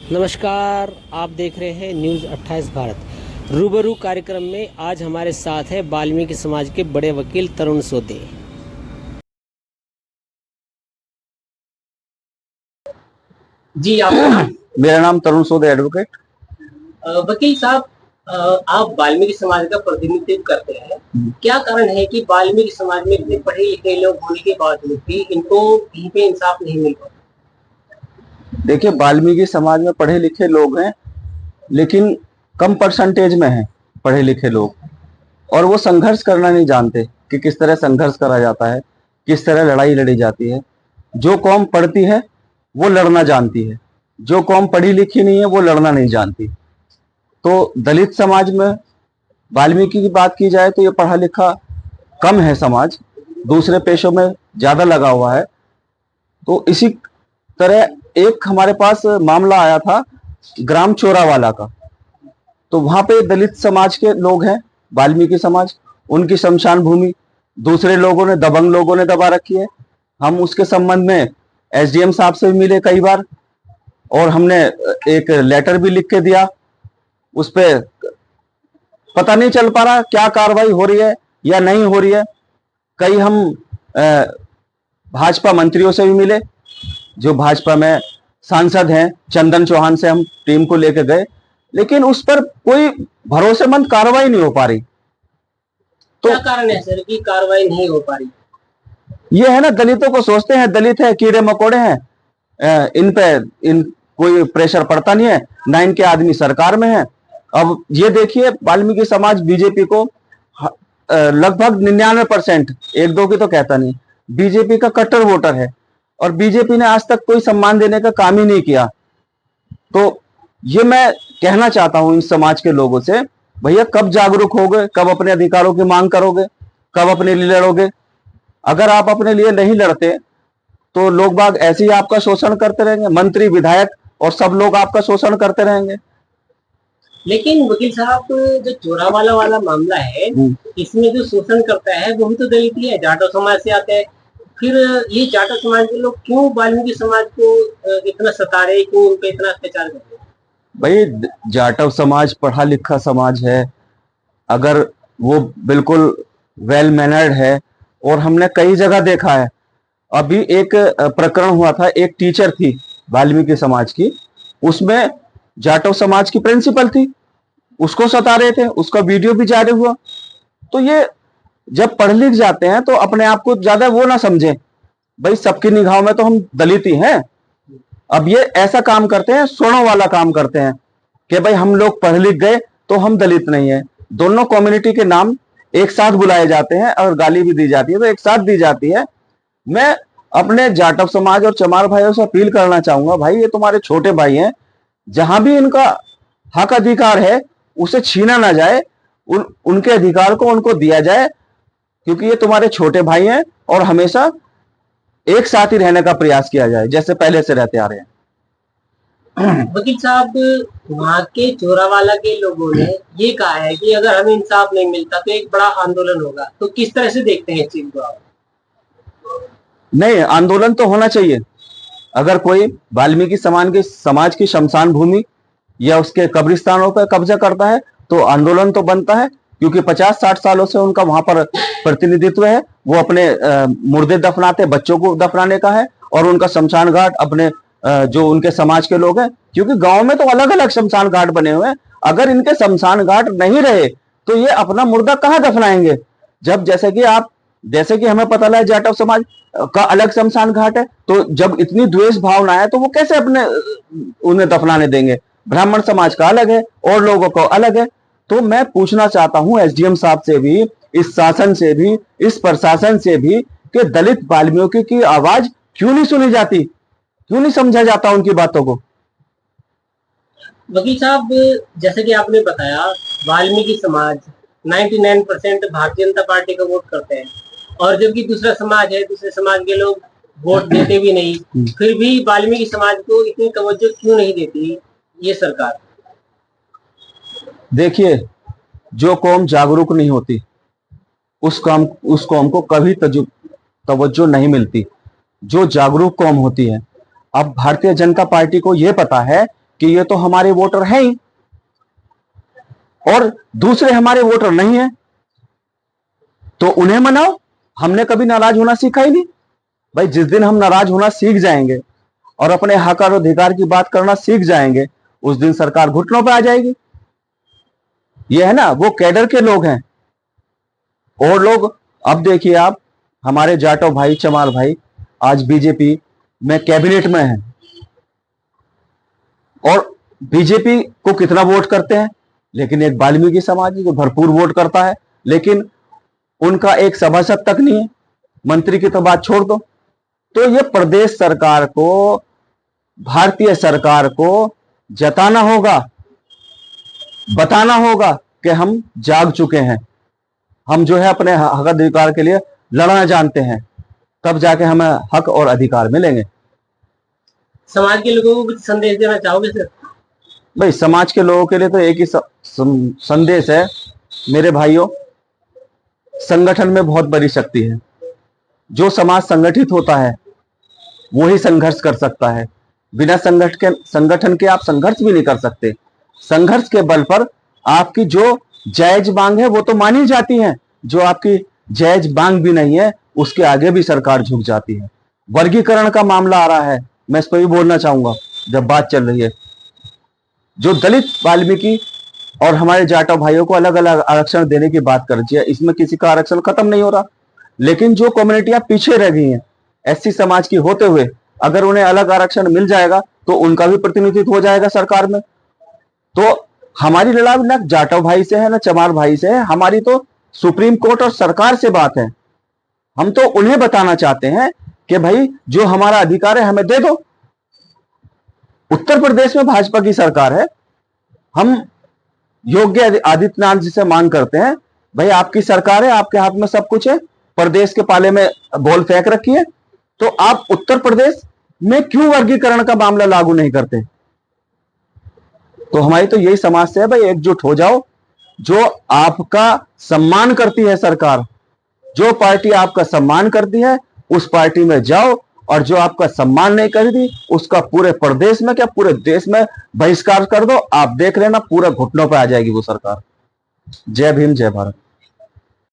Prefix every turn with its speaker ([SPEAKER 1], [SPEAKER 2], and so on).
[SPEAKER 1] नमस्कार, आप देख रहे हैं न्यूज़ 28 भारत। रूबरू कार्यक्रम में आज हमारे साथ है वाल्मीकि समाज के बड़े वकील तरुण सोदे। जी, आपका नाम?
[SPEAKER 2] मेरा नाम तरुण सोदे एडवोकेट।
[SPEAKER 1] वकील साहब, आप वाल्मीकि समाज का प्रतिनिधित्व करते हैं। क्या कारण है कि वाल्मीकि समाज में इतने पढ़े लिखे लोग होने के बावजूद भी इनको कहीं पे इंसाफ नहीं मिल पाता?
[SPEAKER 2] देखिए, वाल्मीकि समाज में पढ़े लिखे लोग हैं, लेकिन कम परसेंटेज में हैं पढ़े लिखे लोग, और वो संघर्ष करना नहीं जानते कि किस तरह संघर्ष करा जाता है, किस तरह लड़ाई लड़ी जाती है। जो कौम पढ़ती है वो लड़ना जानती है, जो कौम पढ़ी लिखी नहीं है वो लड़ना नहीं जानती। तो दलित समाज में वाल्मीकि की बात की जाए तो ये पढ़ा लिखा कम है समाज, दूसरे पेशों में ज्यादा लगा हुआ है। तो इसी तरह एक हमारे पास मामला आया था ग्राम चोरावाला का। तो वहां पे दलित समाज के लोग हैं, वाल्मीकि समाज, उनकी शमशान भूमि दूसरे लोगों ने, दबंग लोगों ने दबा रखी है। हम उसके संबंध में एसडीएम साहब से भी मिले कई बार, और हमने एक लेटर भी लिख के दिया। उस पर पता नहीं चल पा रहा क्या कार्रवाई हो रही है या नहीं हो रही है। कई हम भाजपा मंत्रियों से भी मिले, जो भाजपा में सांसद हैं, चंदन चौहान से हम टीम को लेकर गए, लेकिन उस पर कोई भरोसेमंद कार्रवाई नहीं हो पा रही।
[SPEAKER 1] तो क्या कारण है सर कि कार्रवाई नहीं हो पा रही?
[SPEAKER 2] ये है ना, दलितों को सोचते हैं दलित है, कीड़े मकोड़े हैं, इन पे कोई प्रेशर पड़ता नहीं है, ना इनके आदमी सरकार में है। अब ये देखिए, वाल्मीकि समाज बीजेपी को लगभग 99%, एक दो की तो कहता नहीं, बीजेपी का कट्टर वोटर है, और बीजेपी ने आज तक कोई सम्मान देने का काम ही नहीं किया। तो ये मैं कहना चाहता हूं इन समाज के लोगों से, भैया कब जागरूक होगे, कब अपने अधिकारों की मांग करोगे, कब अपने लिए लड़ोगे? अगर आप अपने लिए नहीं लड़ते तो लोग बाग ऐसे ही आपका शोषण करते रहेंगे, मंत्री विधायक और सब लोग आपका शोषण करते रहेंगे।
[SPEAKER 1] लेकिन वकील साहब, जो चोरावाला वाला मामला है, इसमें जो शोषण करता है वो भी तो दलित ही है, जाटो समाज से आते हैं। फिर ये जाटो समाज के लोग क्यों वाल्मीकि समाज को इतना सता रहे, क्यों उन पे इतना अत्याचार कर रहे?
[SPEAKER 2] भाई, जाटव समाज पढ़ा लिखा समाज है, अगर वो बिल्कुल वेल मैनर्ड है, और हमने कई जगह देखा है। अभी एक प्रकरण हुआ था, एक टीचर थी वाल्मीकि समाज की, उसमें जाटव समाज की प्रिंसिपल थी, उसको सता रहे थे, उसका वीडियो भी जारी हुआ। तो ये जब पढ़ लिख जाते हैं तो अपने आप को ज्यादा वो ना समझे, भाई सबकी निगाहों में तो हम दलित ही हैं। अब ये ऐसा काम करते हैं, सोनों वाला काम करते हैं कि भाई हम लोग पढ़ लिख गए तो हम दलित नहीं है। दोनों कम्युनिटी के नाम एक साथ बुलाए जाते हैं और गाली भी दी जाती है, तो एक साथ दी जाती है। मैं अपने जाटव समाज और चमार भाइयों से अपील करना चाहूंगा, भाई ये तुम्हारे छोटे भाई हैं, जहां भी इनका हक अधिकार है उसे छीना ना जाए, उनके अधिकार को उनको दिया जाए, क्योंकि ये तुम्हारे छोटे भाई हैं, और हमेशा एक साथ ही रहने का प्रयास किया जाए जैसे पहले से रहते आ रहे हैं।
[SPEAKER 1] वकील साहब, वहाँ के चोरावाला के लोगों ने ये कहा है कि अगर हमें इंसाफ नहीं मिलता तो एक बड़ा आंदोलन होगा, तो किस तरह से देखते हैं इस चीज को आप?
[SPEAKER 2] नहीं, आंदोलन तो होना चाहिए। अगर कोई वाल्मीकि समाज की शमशान भूमि या उसके कब्रिस्तानों पर कब्जा करता है तो आंदोलन तो बनता है, क्योंकि 50-60 सालों से उनका वहां पर प्रतिनिधित्व है। वो अपने मुर्दे दफनाते, बच्चों को दफनाने का है, और उनका शमशान घाट अपने जो उनके समाज के लोग हैं, क्योंकि गांव में तो अलग अलग शमशान घाट बने हुए हैं, अगर इनके शमशान घाट नहीं रहे तो ये अपना मुर्दा कहां दफनाएंगे? जब जैसे कि हमें पता लगा जाटव समाज का अलग शमशान घाट है, तो जब इतनी द्वेष भावना है तो वो कैसे अपने उन्हें दफनाने देंगे? ब्राह्मण समाज का अलग है और लोगों को अलग है। तो मैं पूछना चाहता हूं एसडीएम साहब से भी, इस शासन से भी, इस प्रशासन से भी, कि दलित वाल्मीकि की आवाज क्यों नहीं सुनी जाती, क्यों नहीं समझा जाता उनकी बातों को?
[SPEAKER 1] वकील साहब, जैसे कि आपने बताया, वाल्मीकि समाज 99% भारतीय जनता पार्टी का वोट करते हैं, और जबकि दूसरा समाज है, दूसरे समाज के लोग वोट देते भी नहीं, फिर भी वाल्मीकि समाज को इतनी तवज्जो क्यों नहीं देती ये सरकार?
[SPEAKER 2] देखिए, जो कौम जागरूक नहीं होती उस कौम को कभी तवज्जो नहीं मिलती। जो जागरूक कौम होती है, अब भारतीय जनता पार्टी को यह पता है कि ये तो हमारे वोटर हैं ही और दूसरे हमारे वोटर नहीं है, तो उन्हें मनाओ। हमने कभी नाराज होना सीखा ही नहीं भाई। जिस दिन हम नाराज होना सीख जाएंगे और अपने हक और अधिकार की बात करना सीख जाएंगे, उस दिन सरकार घुटनों पर आ जाएगी। ये है ना, वो कैडर के लोग हैं। और लोग, अब देखिए आप, हमारे जाटव भाई, चमार भाई आज बीजेपी में कैबिनेट में हैं और बीजेपी को कितना वोट करते हैं, लेकिन एक वाल्मीकि समाज जो भरपूर वोट करता है, लेकिन उनका एक सभासद तक नहीं है। मंत्री की तो बात छोड़ दो। तो ये प्रदेश सरकार को, भारतीय सरकार को जताना होगा, बताना होगा कि हम जाग चुके हैं, हम जो है अपने हक अधिकार के लिए लड़ना जानते हैं, तब जाके हमें हक और अधिकार मिलेंगे।
[SPEAKER 1] समाज के लोगों को कुछ संदेश देना चाहोगे सर?
[SPEAKER 2] भाई समाज के लोगों के लिए तो एक ही संदेश है मेरे भाइयों, संगठन में बहुत बड़ी शक्ति है। जो समाज संगठित होता है वो ही संघर्ष कर सकता है। बिना संगठन के आप संघर्ष भी नहीं कर सकते। संघर्ष के बल पर आपकी जो जायज मांग है वो तो मानी जाती है, जो आपकी जायज मांग भी नहीं है उसके आगे भी सरकार झुक जाती है। वर्गीकरण का मामला आ रहा है, मैं इस पर भी बोलना चाहूंगा जब बात चल रही है। जो दलित, वाल्मीकि और हमारे जाटव भाइयों को अलग अलग आरक्षण देने की बात कर रही है, इसमें किसी का आरक्षण खत्म नहीं हो रहा, लेकिन जो कम्युनिटियां पीछे रह गई हैं एससी समाज की होते हुए, अगर उन्हें अलग आरक्षण मिल जाएगा तो उनका भी प्रतिनिधित्व हो जाएगा सरकार में। तो हमारी लड़ाई ना जाटव भाई से है ना चमार भाई से है, हमारी तो सुप्रीम कोर्ट और सरकार से बात है। हम तो उन्हें बताना चाहते हैं कि भाई जो हमारा अधिकार है हमें दे दो। उत्तर प्रदेश में भाजपा की सरकार है, हम योगी आदित्यनाथ जी से मांग करते हैं, भाई आपकी सरकार है, आपके हाथ में सब कुछ है, प्रदेश के पाले में बॉल फेंक रखी है, तो आप उत्तर प्रदेश में क्यों वर्गीकरण का मामला लागू नहीं करते? तो हमारी तो यही समस्या है भाई, एकजुट हो जाओ। जो आपका सम्मान करती है सरकार, जो पार्टी आपका सम्मान करती है उस पार्टी में जाओ, और जो आपका सम्मान नहीं करती उसका पूरे प्रदेश में क्या पूरे देश में बहिष्कार कर दो। आप देख लेना पूरा घुटनों पर आ जाएगी वो सरकार। जय भीम, जय भारत।